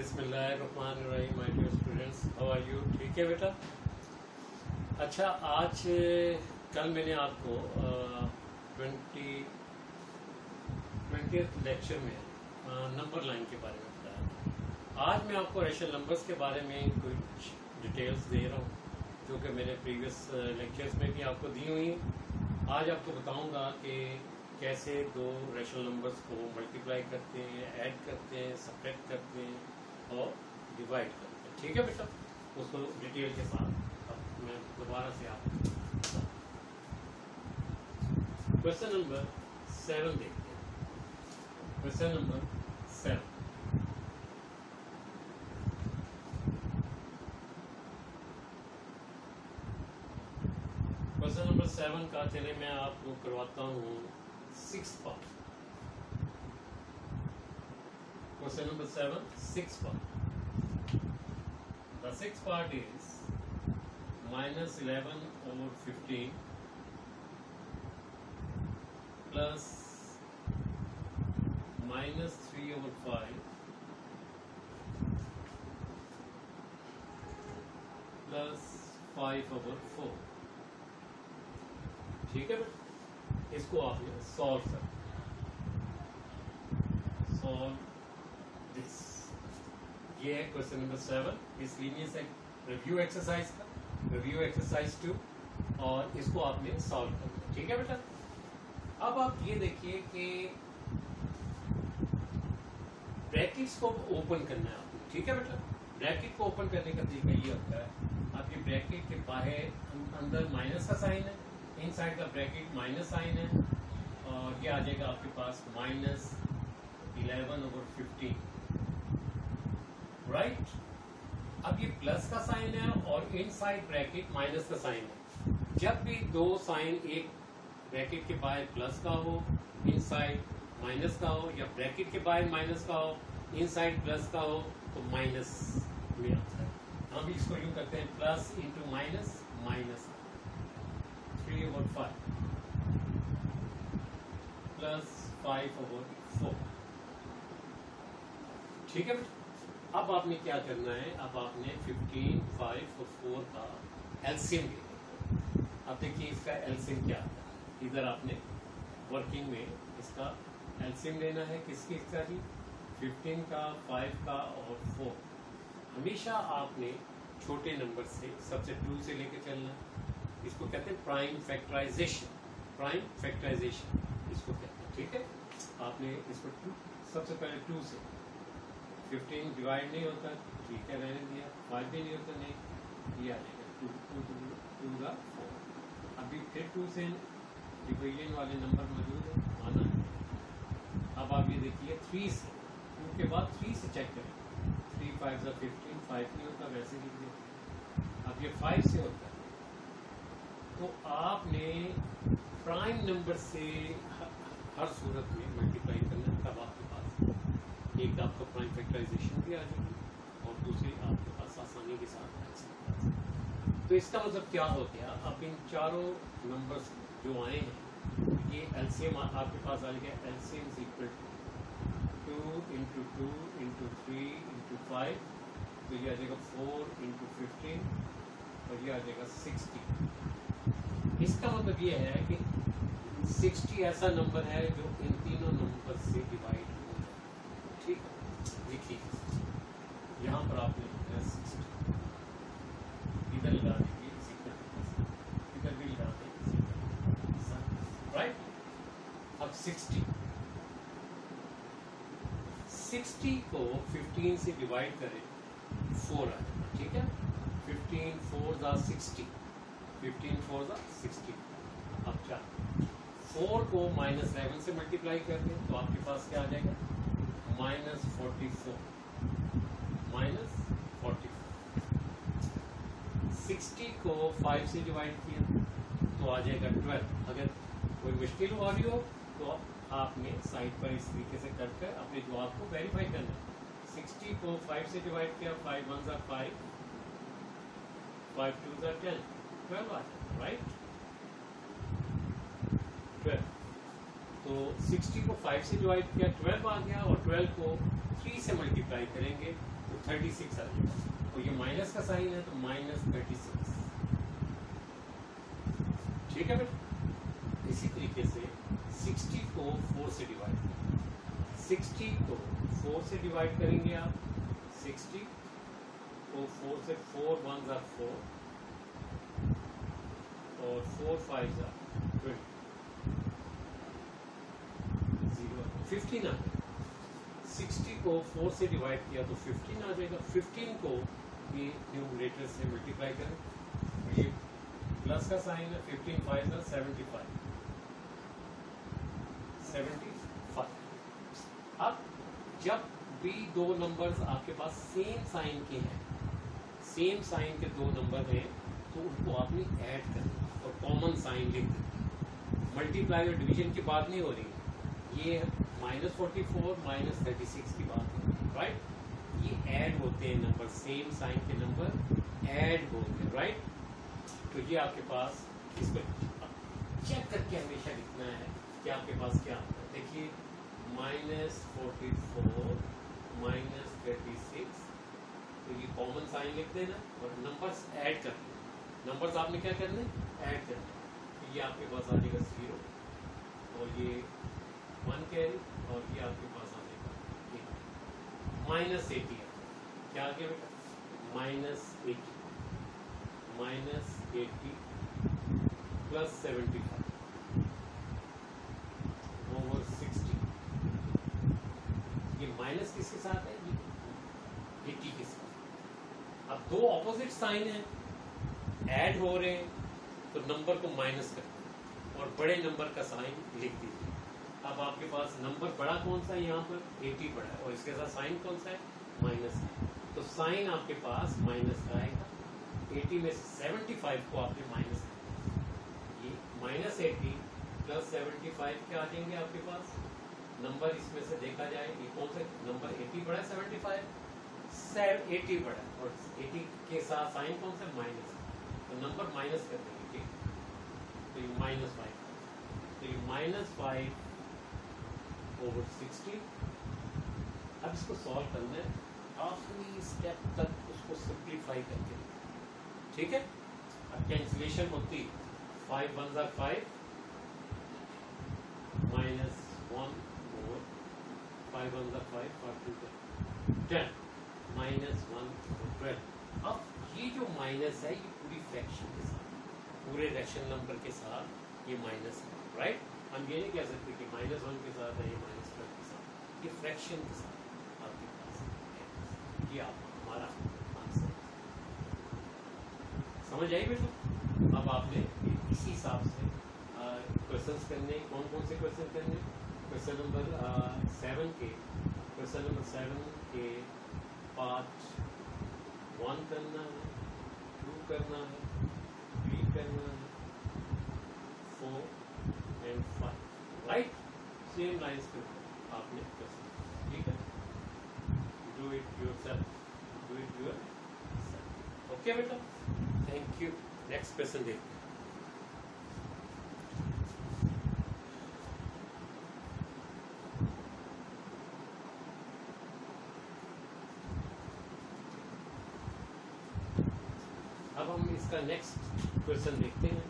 बिस्मिल्लाहिर्रहमानिर्रहीम। My dear students, how are you? ठीक है बेटा। अच्छा, आज कल मैंने आपको 20th लेक्चर में नंबर लाइन के बारे में बताया। आज मैं आपको रेशनल नंबर्स के बारे में कुछ डिटेल्स दे रहा हूँ जो कि मैंने प्रीवियस लेक्चर्स में भी आपको दी हुई हैं। आज आपको बताऊंगा कि कैसे दो रेशनल नंबर्स को मल्टीप्लाई करते हैं, ऐड करते हैं, सब्ट्रैक्ट करते हैं और डिवाइड करते हैं। ठीक है बेटा, उसको डिटेल के साथ अब मैं दोबारा से आपको क्वेश्चन नंबर 7 देखते हैं। Question number 7। क्वेश्चन नंबर 7 का चले मैं आपको करवाता हूँ 6th part. Question number 7, 6th part. The 6th part is -11 over 15 plus -3 over 5 plus 5 over 4। ठीक है बेटा, इसको आपने सॉल्व कर दिस। ये है क्वेश्चन नंबर 7 इस लीनियर से रिव्यू एक्सरसाइज का, रिव्यू एक्सरसाइज 2, और इसको आपने सॉल्व करना। ठीक है बेटा। अब आप ये देखिए कि ब्रैकेट्स को ओपन करना है आपको। ठीक है बेटा, ब्रैकेट को ओपन करने का तरीका ये होता है, आपके ब्रैकेट के बाहर अंदर माइनस का साइन है, इनसाइड का ब्रैकेट माइनस साइन है, और ये आ जाएगा आपके पास -11 over 15। राइट। अब ये प्लस का साइन है और इनसाइड ब्रैकेट माइनस का साइन है। जब भी दो साइन एक ब्रैकेट के बाहर प्लस का हो, इनसाइड माइनस का हो, या ब्रैकेट के बाहर माइनस का हो, इनसाइड प्लस का हो, तो माइनस में आता है। हम इसको यूं करते हैं plus into minus, minus 3 over 5 plus 5 over 4। ठीक है। अब आपने क्या करना है, अब आपने 15, 5 और 4 का एलसीएम लेना। अब देखिए इसका एलसीएम क्या आता है। इधर आपने वर्किंग में इसका एलसीएम लेना है। किसका जी? 15 का, 5 का और 4। हमेशा आपने छोटे नंबर से सबसे 2 से लेके चलना है। इसको कहते हैं प्राइम फैक्टराइजेशन। प्राइम फैक्टराइजेशन इसको कहते हैं। ठीक है। आपने इसको सबसे पहले 2 से 15 डिवाइड नहीं होता, ठीक है, रहने दिया। 5 भी नहीं होता, नहीं, ये आ जाएगा 2 का 4। अभी फिर 2 से डिवीजन वाले नंबर मौजूद है, आना है। अब आप ये देखिए 3 से, 2 के बाद 3 से चेक करें। 3 5 15, 5 नहीं होता, वैसे लिख दिया। अब ये 5 से होता है, तो आपने प्राइम नंबर से हर सूरत में मल्टीप्लाई करना है। तब आपके पास एक आपका प्राइम फैक्टराइजेशन भी आ जाएगी और दूसरी आपके पास आसानी के साथ एलसीएम। तो इसका मतलब क्या हो गया, अब इन चारों नंबर्स जो आए हैं, ये एलसीएम आपके पास आ गया। LCM is equal to 2 into 2 into 3 into 5, तो ये आ जाएगा 4 into 15 और ये आ जाएगा 60। इसका मतलब ये है कि 60 ऐसा नंबर है जो इन तीनों नंबर से डिवाइड हो जाए। ठीक है, देखिए यहाँ पर आपने लिखा है 60, इधर लगा दीजिए, इधर भी लगा दीजिए, राइट। अब 60 को 15 से डिवाइड करें, 4 आ जाएगा। ठीक है, 15 4 दा 60, 15 4 दा 60। अब क्या, 4 को -11 से मल्टीप्लाई कर दें तो आपके पास क्या आ जाएगा, -44। 60 को 5 से डिवाइड किया तो आ जाएगा 12। अगर कोई मुश्किल हो रही हो तो आपने साइड पर इस तरीके से करके अपने जवाब को वेरीफाई करना है। 60 को 5 से डिवाइड किया, 5 1 ज़ा 5, 5 2 ज़ा 10, 12 आ जाएगा, राइट। 12 तो 60 को 5 से डिवाइड किया, 12 आ गया, और 12 को 3 से मल्टीप्लाई करेंगे तो 36 आ जाएगा, और ये माइनस का साइन है तो -36। ठीक है बेटा। इसी तरीके से 60 को 4 से डिवाइड करेंगे। 60 को 4 से डिवाइड करेंगे आप, 60 को 4 से, 4 1s are 4 और 4 5s are 20, 15 आ जाएगा। 60 को 4 से डिवाइड किया तो 15 आ जाएगा। 15 को ये न्यूमरेटर से मल्टीप्लाई करें, ये प्लस का साइन है, 15 5s are 75। अब जब भी दो नंबर्स आपके पास सेम साइन के हैं, सेम साइन के दो नंबर हैं, तो उनको आपने ऐड करना और कॉमन साइन लिख देना। मल्टीप्लाई और डिवीजन की बात नहीं हो रही, ये -44 -36 की बात है, राइट। ये ऐड होते हैं नंबर, सेम साइन के नंबर ऐड होते हैं, राइट। तो ये आपके पास, इसको चेक करके हमेशा लिखना है कि आपके पास क्या आता है। देखिए -44 -36, तो ये कॉमन साइन लिख देना और नंबर्स ऐड कर देना। नंबर्स आपने क्या करने, ऐड करने। तो ये आपके पास आ जाएगा 0 और ये 1 कैरी, और ये आपके पास आ जाएगा -80। क्या आ गया बेटा, -80 प्लस 75 ओवर 60। ये माइनस किसके साथ है, ये 80 के साथ। अब दो ऑपोजिट साइन है, ऐड हो रहे हैं, तो नंबर को माइनस कर दीजिए और बड़े नंबर का साइन लिख दीजिए। अब आपके पास नंबर बड़ा कौन सा है, यहाँ पर 80 बड़ा है, और इसके साथ साइन कौन सा है, माइनस है। तो साइन आपके पास माइनस का आएगा। 80 में से 75 को आपने माइनस कर दिया, ये -80 प्लस 75 क्या आ जाएंगे आपके पास नंबर। इसमें से देखा जाए ये कौन सा नंबर, 80 बड़ा है 75, 80 बड़ा है, और 80 के साथ साइन कौन सा, माइनस, तो नंबर माइनस कर देंगे, ठीक। तो ये -5, तो ये -5 ओवर 60। अब इसको सॉल्व करना है, आखिरी स्टेप तक उसको सिंप्लीफाई करके, ठीक है। अब कैंसिलेशन होती, 5 1s are 5 -1 और 5 1s are 5, 5 2 10 -1 और 12। अब ये जो माइनस है, ये पूरी फ्रैक्शन के साथ, पूरे रैशनल नंबर के साथ ये माइनस है, राइट। हम ये नहीं कह सकते कि -1 के साथ है, ये -12 के साथ, ये फ्रैक्शन के साथ आपके पास है। ये आप हमारा आंसर समझ आई बेटा। अब आपने इसी हिसाब से क्वेश्चंस करने, कौन कौन से क्वेश्चन करने, क्वेश्चन नंबर 7 के, क्वेश्चन नंबर 7 के पार्ट 1 करना है, 2 करना है, 3 करना है, 4 and 5, राइट। सेम लाइन्स पे आपने क्वेश्चन, ठीक है। Do it yourself, do it yourself, okay बेटा। Thank you. नेक्स्ट क्वेश्चन देखते हैं। अब हम इसका नेक्स्ट क्वेश्चन देखते हैं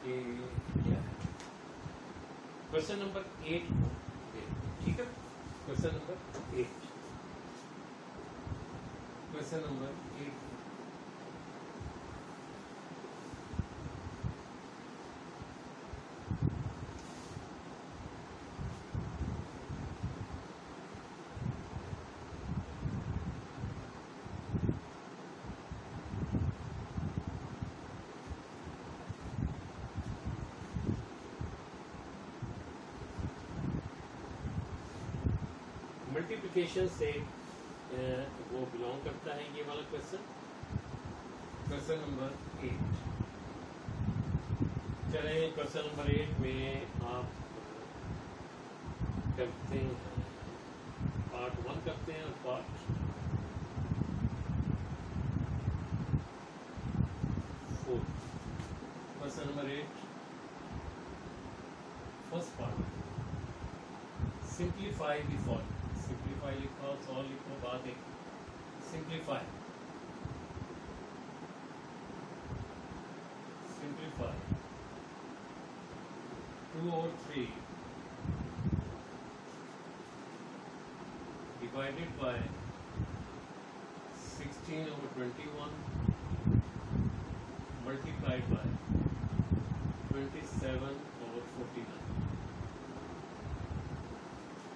कि क्या है। क्वेश्चन नंबर 8 को, ठीक है। Question number 8, question number 8। Multiplication से वो बिलोंग करता है ये वाला क्वेश्चन, क्वेश्चन नंबर 8। चलें, क्वेश्चन नंबर 8 में आप करते हैं पार्ट 1 करते हैं और part 4। Question number 8 first part, simplify the following. Simplify simplify लिखो, सॉल्व लिखो, बात एक simplify simplify 2/3 divided by 16/21 multiplied by 27/49।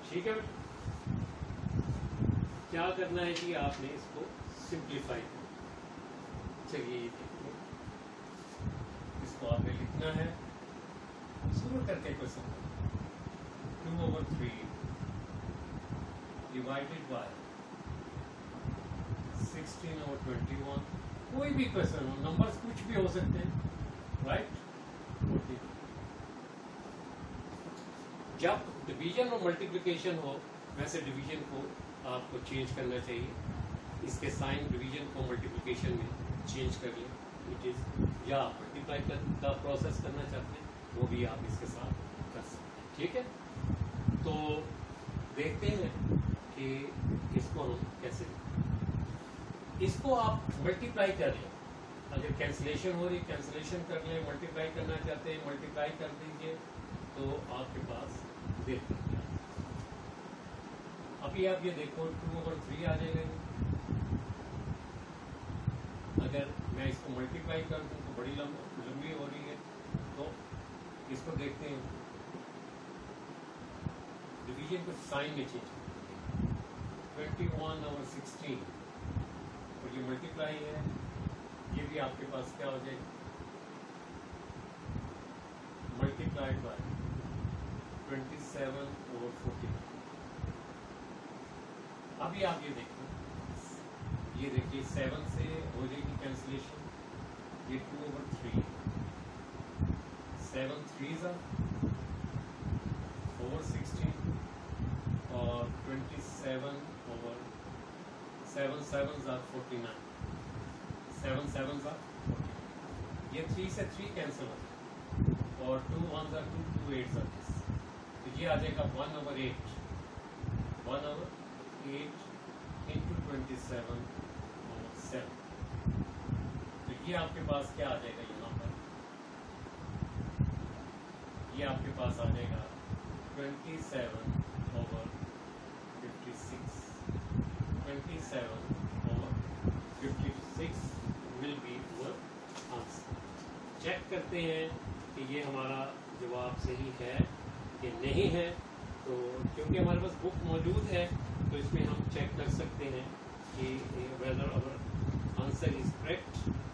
ठीक है बेटा, क्या करना है कि आपने इसको सिंप्लीफाई करना। चलिए ये देखिए, इसको आपने लिखना है शुरू करके क्वेश्चन 2/3 डिवाइडेड बाय 16/21। कोई भी क्वेश्चन हो, नंबर्स कुछ भी हो सकते हैं, राइट। जब डिवीजन और मल्टीप्लिकेशन हो, वैसे डिवीजन को आपको चेंज करना चाहिए। इसके साइन डिवीजन को मल्टीप्लिकेशन में चेंज कर लें, इट इज, या आप मल्टीप्लाई का प्रोसेस करना चाहते हैं वो भी आप इसके साथ कर सकते हैं। ठीक है, तो देखते हैं कि इसको हम कैसे, इसको आप मल्टीप्लाई कर लें। अगर कैंसिलेशन हो रही, कैंसिलेशन कर लें, मल्टीप्लाई करना चाहते हैं मल्टीप्लाई कर दीजिए, तो आपके पास देखते हैं। अभी आप ये देखो 2/3 आ जाएगा। अगर मैं इसको मल्टीप्लाई कर दूं तो बड़ी लंबी हो रही है, तो इसको देखते हैं, डिवीजन को साइन में चेंज 21/16 और ये मल्टीप्लाई है, ये भी आपके पास क्या हो जाएगा, मल्टीप्लाइड बाय 27/49। अभी आप ये देखो, ये देखिए 7 से हो जाएगी कैंसिलेशन, ये 2/3, 7 3s are 4/16 और 27/7 7s are 49, 7 7s are 49। ये 3 से 3 कैंसिल हो जाए और 2 1s are 2, 2 8s are this, तो ये आ जाएगा 1/8, 1/8 into 27/7। तो ये आपके पास क्या आ जाएगा, यहाँ पर ये आपके पास आ जाएगा 27/56, 27/56 will be your answer. Check करते हैं कि ये हमारा जवाब सही है कि नहीं है। तो क्योंकि हमारे पास बुक मौजूद है, तो इसमें हम चेक कर सकते हैं कि whether our answer is correct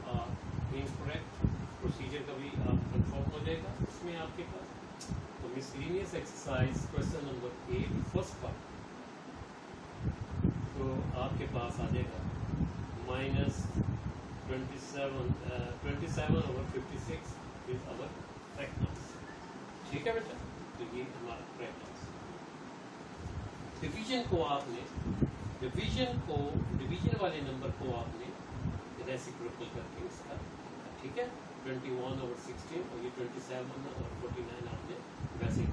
और इनकरेक्ट। प्रोसीजर का भी आप कंफर्म हो जाएगा इसमें आपके पास। तो miscellaneous exercise question number 8 first part, तो आपके पास आ जाएगा -27/56 इज अवर करेक्ट आंसर। ठीक है बेटा, तो ये हमारा करेक्ट आंसर। डिवीजन वाले नंबर को आपने रेसिप्रोकल करके इसका, ठीक है, 21/16 और ये 27/49 आपने वैसे ही,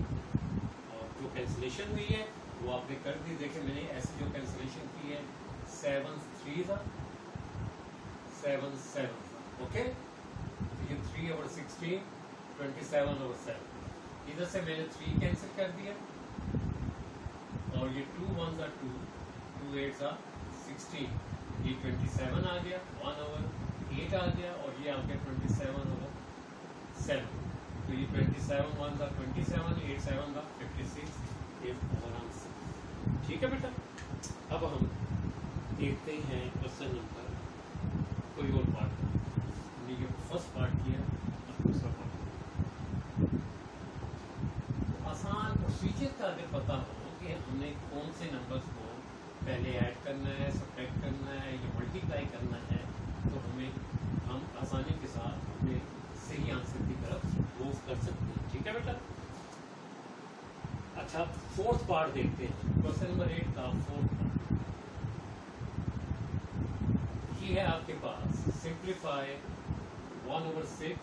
और जो कैंसिलेशन हुई है वो आपने कर दी। देखिए मैंने ऐसे जो कैंसिलेशन की है 7 3s are 7 7s, ओके। ये 3/16 27/7, इधर से मैंने 3 कैंसिल कर दिया और ये 2 1s are 2, 2 8s are 16, ये 27 आ गया, 1/8 आ गया और ये आ गया 27/7। तो ये 27 1s are 27, 8 7s are 56 is our answer. ठीक है बेटा, अब हम देखते हैं क्वेश्चन नंबर कोई और पार्ट। हमने ये फर्स्ट पार्ट किया, अब दूसरा पार्ट। आसान प्रोसीजर का अगर पता हो कि हमने कौन से नंबर्स को पहले ऐड करना है, सब्ट्रैक्ट करना है या मल्टीप्लाई करना है, तो हम आसानी के साथ अपने सही आंसर की तरफ मूव कर सकते हैं। ठीक है बेटा, अच्छा फोर्थ पार्ट देखते हैं, क्वेश्चन नंबर 8 का फोर्थ पार्ट। ये है आपके पास सिंप्लीफाई 1/6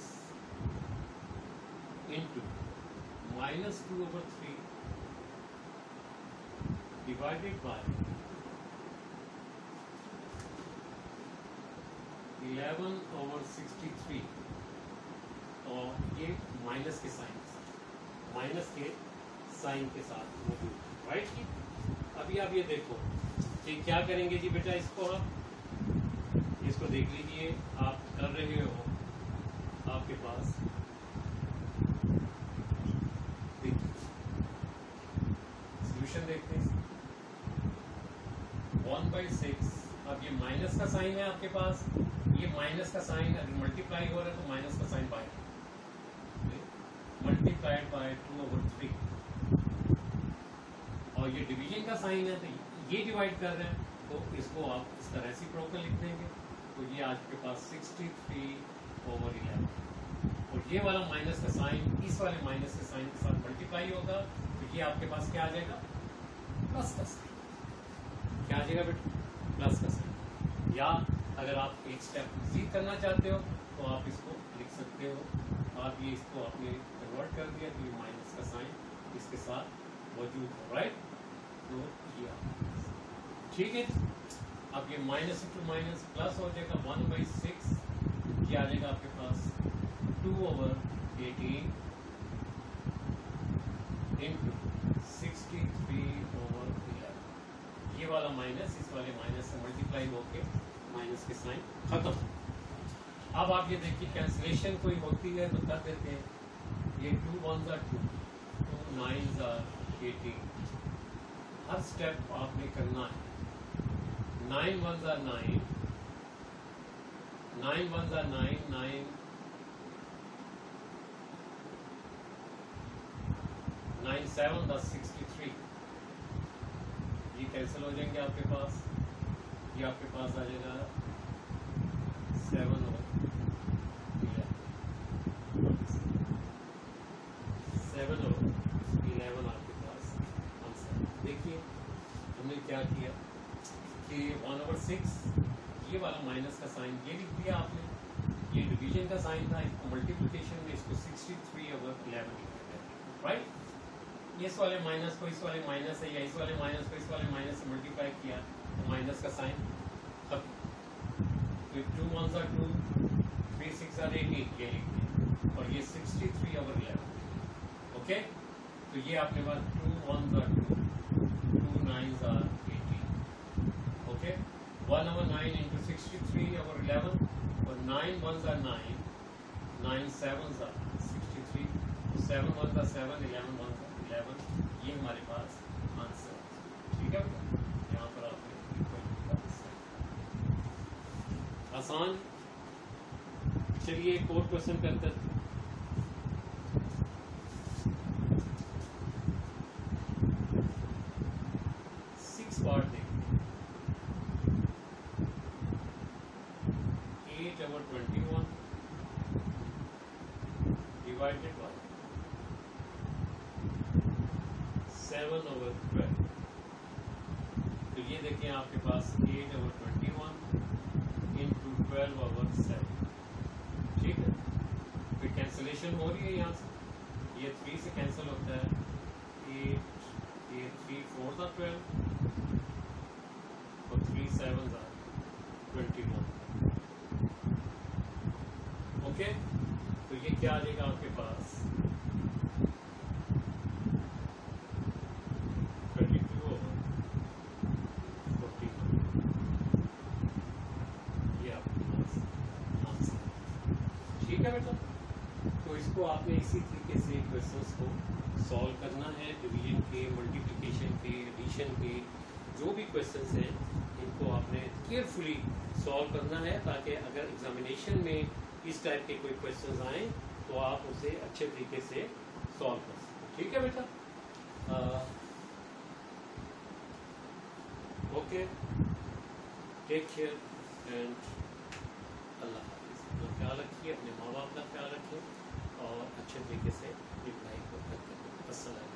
into -2/3 डिवाइडेड बाय 11/63 और ये माइनस के साइन के साथ मौजूद, राइट जी। अभी आप ये देखो कि क्या करेंगे जी बेटा, इसको देख लीजिए, आप कर रहे हो, आपके पास सॉल्यूशन देखते हैं। 1/6, अब ये माइनस का साइन है आपके पास, ये माइनस का साइन अगर मल्टीप्लाई हो रहा है तो माइनस का साइन बाय मल्टीप्लाइड बाय 2/3, और ये डिवीजन का साइन है तो ये डिवाइड कर रहे हैं तो इसको आप इसका रेसिप्रोकल लिख देंगे, तो ये आपके पास 63/11, और ये वाला माइनस का साइन इस वाले माइनस के साइन के साथ मल्टीप्लाई होगा तो ये आपके पास क्या आ जाएगा, प्लस का साइन। क्या आ जाएगा बेटा, प्लस का साइन। या अगर आप एक स्टेप मजीद करना चाहते हो तो आप इसको लिख सकते हो, आप ये इसको आपने कन्वर्ट कर दिया तो ये माइनस का साइन इसके साथ मौजूद है, राइट। तो ये ठीक है। अब ये माइनस इंटू माइनस प्लस हो जाएगा, 1/6 क्या आ जाएगा आपके पास 2/18 इंटू 63/11। ये वाला माइनस इस वाले माइनस से मल्टीप्लाई होके माइनस के साइन खत्म। अब आप ये देखिए कैंसिलेशन कोई होती है तो कर देते हैं, ये 2 1s are 2, 2 9s are 18। Her step आपने करना है, 9 1s are 9, 9 1s are 9, 9 7 are 63, ये कैंसिल हो जाएंगे आपके पास, ये आपके पास आ जाएगा 7 और 11 आपके पास आंसर। देखिए हमने क्या किया कि 1/6 ये वाला माइनस का साइन ये लिख दिया आपने, ये डिवीजन का साइन था, इसको मल्टीप्लिकेशन में इसको 63/11 लिख दिया, राइट। इस वाले माइनस को इस वाले माइनस से या इस वाले माइनस को इस वाले माइनस से मल्टीप्लाई किया तो माइनस का साइन खत्म। तो 2 1s are 2, 3 6 are 18 ये लिख दिया, और ये 63/11, ओके। तो ये आपने बात 2 1s are 2, 2 9s are 18, okay. 1/9 into 63/11, और 9 1s are 9, 9 7s are 63, 7 1s are 7, 11 1s are 11, ये हमारे पास आंसर, ठीक है। यहाँ पर आपने आसान। चलिए एक और क्वेश्चन करते हैं। 6 पार्ट देखिए, 8/21 डिवाइडेड बाय 7/12। तो ये देखिए आपके पास 8/21 इंटू 12/7, ठीक है। फिर कैंसिलेशन हो रही है यहाँ से, ये 3 से कैंसिल होता है, 8 ये 3 4s are 12 और 3 7s are 21, ओके। तो ये क्या आ जाएगा आपके पास 32/41, ये आपके पास आंसर, ठीक है बेटा। तो इसको आपने इसी तरीके से क्वेश्चंस को सॉल्व करना है, डिवीजन के, मल्टीप्लिकेशन के, एडिशन के, जो भी क्वेश्चंस हैं इनको आपने केयरफुली सॉल्व करना है, ताकि अगर एग्जामिनेशन में इस टाइप के कोई क्वेश्चंस आए तो आप उसे अच्छे तरीके से सॉल्व कर सकें, ठीक है बेटा। ओके, टेक केयर एंड अल्लाह हाफिज़। अपना ख्याल रखिए, अपने माँ बाप का ख्याल रखिए और अच्छे तरीके से अपनी पढ़ाई को करते हैं। अस्सलाम।